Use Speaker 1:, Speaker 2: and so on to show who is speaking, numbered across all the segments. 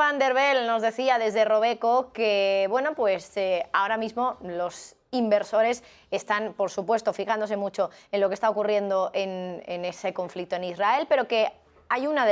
Speaker 1: van der Belle nos decía desde Robeco que, bueno, pues ahora mismo los inversores están, por supuesto, fijándose mucho en lo que está ocurriendo en ese conflicto en Israel, pero que hay una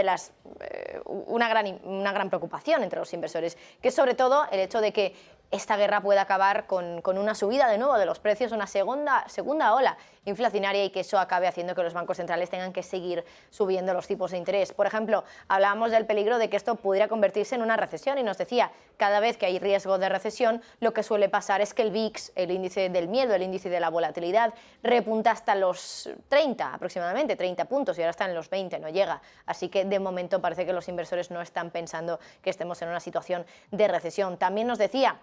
Speaker 1: gran preocupación entre los inversores, que es sobre todo el hecho de que esta guerra pueda acabar con una subida de nuevo de los precios, una segunda ola inflacionaria, y que eso acabe haciendo que los bancos centrales tengan que seguir subiendo los tipos de interés. Por ejemplo, hablábamos del peligro de que esto pudiera convertirse en una recesión, y nos decía, cada vez que hay riesgo de recesión, lo que suele pasar es que el VIX, el índice del miedo, el índice de la volatilidad, repunta hasta los 30, aproximadamente 30 puntos, y ahora está en los 20, no llega. Así que de momento parece que los inversores no están pensando que estemos en una situación de recesión. También nos decía,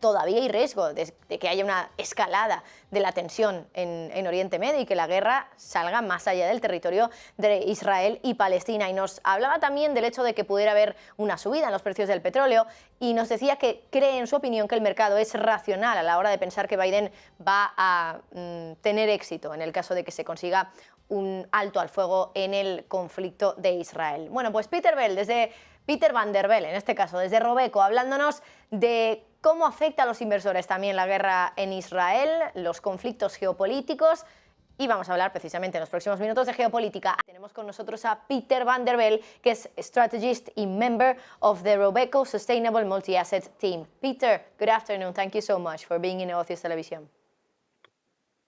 Speaker 1: todavía hay riesgo de que haya una escalada de la tensión en Oriente Medio y que la guerra salga más allá del territorio de Israel y Palestina. Y nos hablaba también del hecho de que pudiera haber una subida en los precios del petróleo, y nos decía que cree, en su opinión, que el mercado es racional a la hora de pensar que Biden va a tener éxito en el caso de que se consiga un alto al fuego en el conflicto de Israel. Bueno, pues Peter van der Belle, en este caso, desde Robeco, hablándonos de cómo afecta a los inversores también la guerra en Israel, los conflictos geopolíticos, y vamos a hablar precisamente en los próximos minutos de geopolítica. Tenemos con nosotros a Peter van der Belle, que es Strategist y member of the Robeco Sustainable Multi-Asset Team. Peter, good afternoon. Thank you so much for being in Negocios Televisión.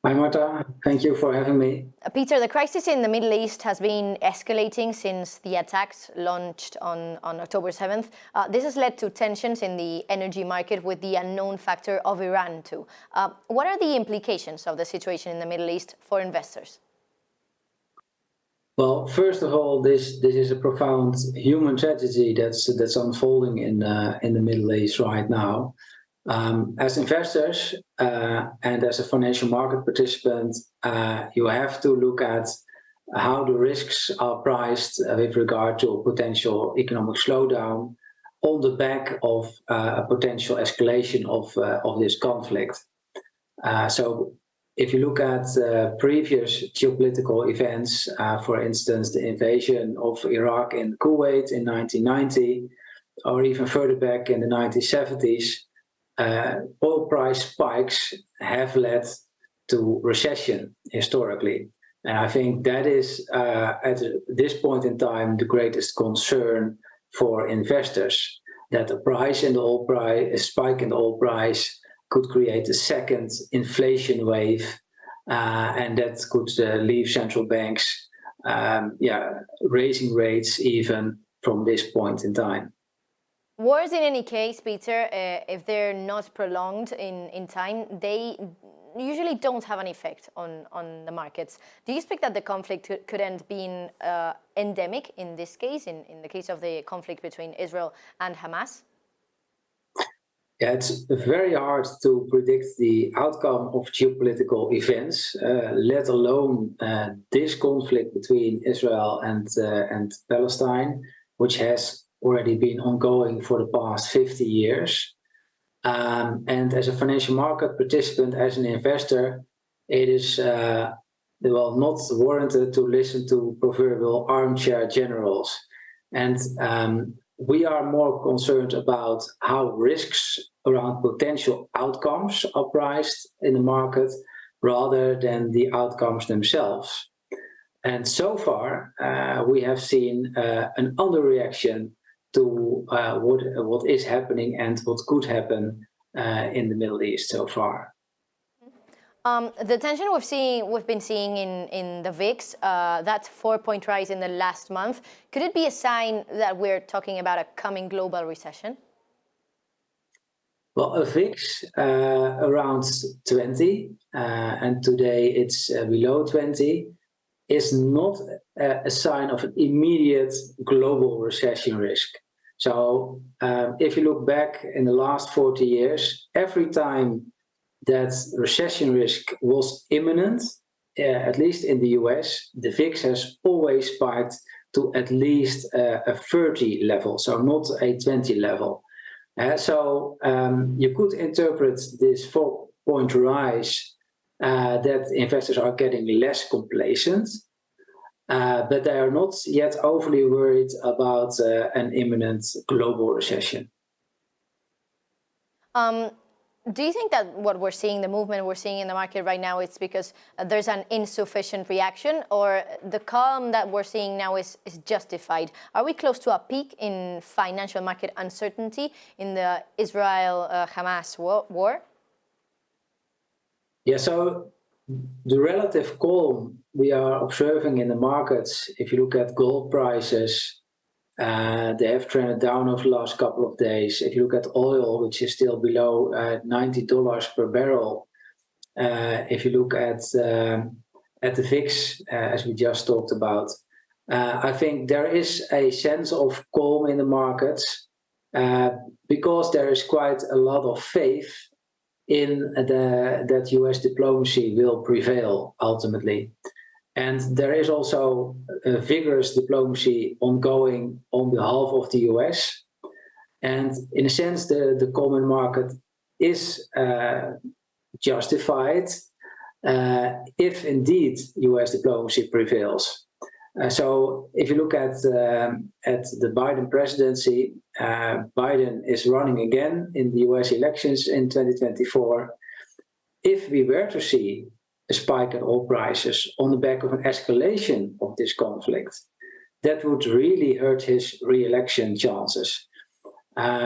Speaker 2: Hi Marta, thank you for having me.
Speaker 1: Peter, the crisis in the Middle East has been escalating since the attacks launched on October 7th. This has led to tensions in the energy market, with the unknown factor of Iran too. What are the implications of the situation in the Middle East for investors?
Speaker 2: Well, first of all, this is a profound human tragedy that's unfolding in the Middle East right now. As investors and as a financial market participant, you have to look at how the risks are priced with regard to a potential economic slowdown on the back of a potential escalation of this conflict. So if you look at previous geopolitical events, for instance, the invasion of Iraq and Kuwait in 1990, or even further back in the 1970s, oil price spikes have led to recession historically. And I think that is, at this point in time, the greatest concern for investors, that a spike in the oil price could create a second inflation wave, and that could leave central banks raising rates even from this point in time.
Speaker 1: Wars, in any case, Peter, if they're not prolonged in time, they usually don't have an effect on the markets. Do you expect that the conflict could end being endemic in this case, in the case of the conflict between Israel and Hamas?
Speaker 2: Yeah, it's very hard to predict the outcome of geopolitical events, let alone this conflict between Israel and Palestine, which has already been ongoing for the past 50 years. And as a financial market participant, as an investor, it is not warranted to listen to proverbial armchair generals. And we are more concerned about how risks around potential outcomes are priced in the market rather than the outcomes themselves. And so far, we have seen an underreaction to what is happening and what could happen in the Middle East so far.
Speaker 1: The tension we've been seeing in the VIX, that 4-point rise in the last month, could it be a sign that we're talking about a coming global recession?
Speaker 2: Well, a VIX around 20, and today it's below 20, is not a sign of an immediate global recession risk. So if you look back in the last 40 years, every time that recession risk was imminent, at least in the US, the VIX has always spiked to at least a 30 level, so not a 20 level. So you could interpret this 4-point rise that investors are getting less complacent. but they are not yet overly worried about an imminent global recession.
Speaker 1: Do you think that what we're seeing, the movement we're seeing in the market right now, it's because there's an insufficient reaction, or the calm that we're seeing now is justified? Are we close to a peak in financial market uncertainty in the Israel-Hamas war?
Speaker 2: Yeah, so the relative calm we are observing in the markets, if you look at gold prices, they have trended down over the last couple of days. If you look at oil, which is still below $90 per barrel, if you look at the VIX, as we just talked about, I think there is a sense of calm in the markets because there is quite a lot of faith in that US diplomacy will prevail ultimately. And there is also a vigorous diplomacy ongoing on behalf of the US. And in a sense, the common market is justified if indeed US diplomacy prevails. So if you look at the Biden presidency, Biden is running again in the US elections in 2024. If we were to see a spike in oil prices on the back of an escalation of this conflict, that would really hurt his re-election chances.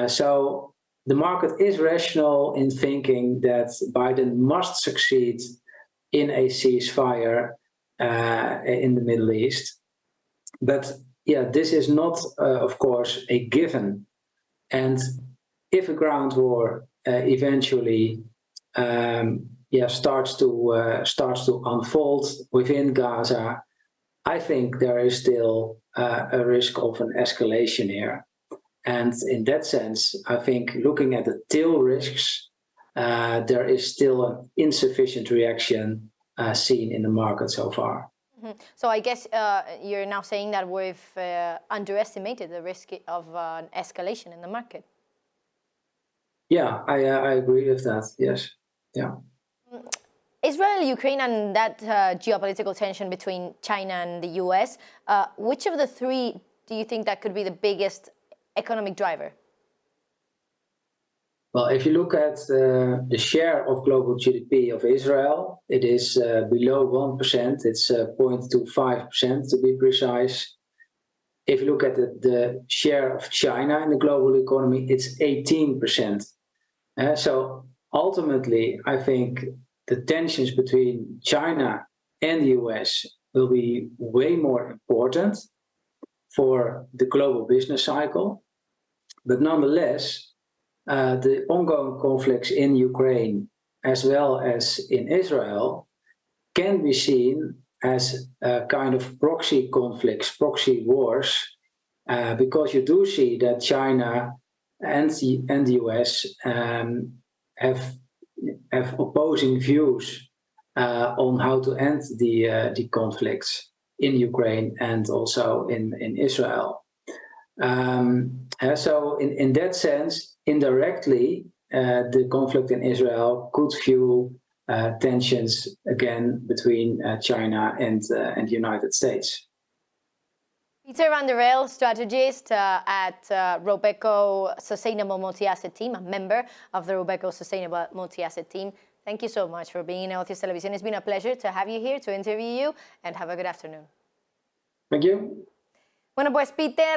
Speaker 2: So the market is rational in thinking that Biden must succeed in a ceasefire in the Middle East. But yeah, this is not, of course, a given. And if a ground war eventually starts to unfold within Gaza, I think there is still a risk of an escalation here. And in that sense, I think looking at the tail risks, there is still an insufficient reaction seen in the market so far.
Speaker 1: Mm-hmm. So I guess you're now saying that we've underestimated the risk of an escalation in the market.
Speaker 2: Yeah, I agree with that, yes. Yeah.
Speaker 1: Israel, Ukraine, and that geopolitical tension between China and the US, which of the three do you think that could be the biggest economic driver?
Speaker 2: Well, if you look at the share of global GDP of Israel, it is below 1%. It's 0.25% to be precise. If you look at the share of China in the global economy, it's 18%. So ultimately, I think the tensions between China and the US will be way more important for the global business cycle. But nonetheless, the ongoing conflicts in Ukraine as well as in Israel can be seen as a kind of proxy conflicts, proxy wars, because you do see that China and the US have opposing views on how to end the conflicts in Ukraine and also in Israel. So in that sense, indirectly, the conflict in Israel could fuel tensions again between China and the United States.
Speaker 1: Peter van der Welle, strategist at Robeco Sustainable Multi-Asset Team, a member of the Robeco Sustainable Multi-Asset Team. Thank you so much for being in Negocios Televisión. It's been a pleasure to have you here, to interview you, and have a good afternoon.
Speaker 2: Thank you.
Speaker 1: Bueno, pues Peter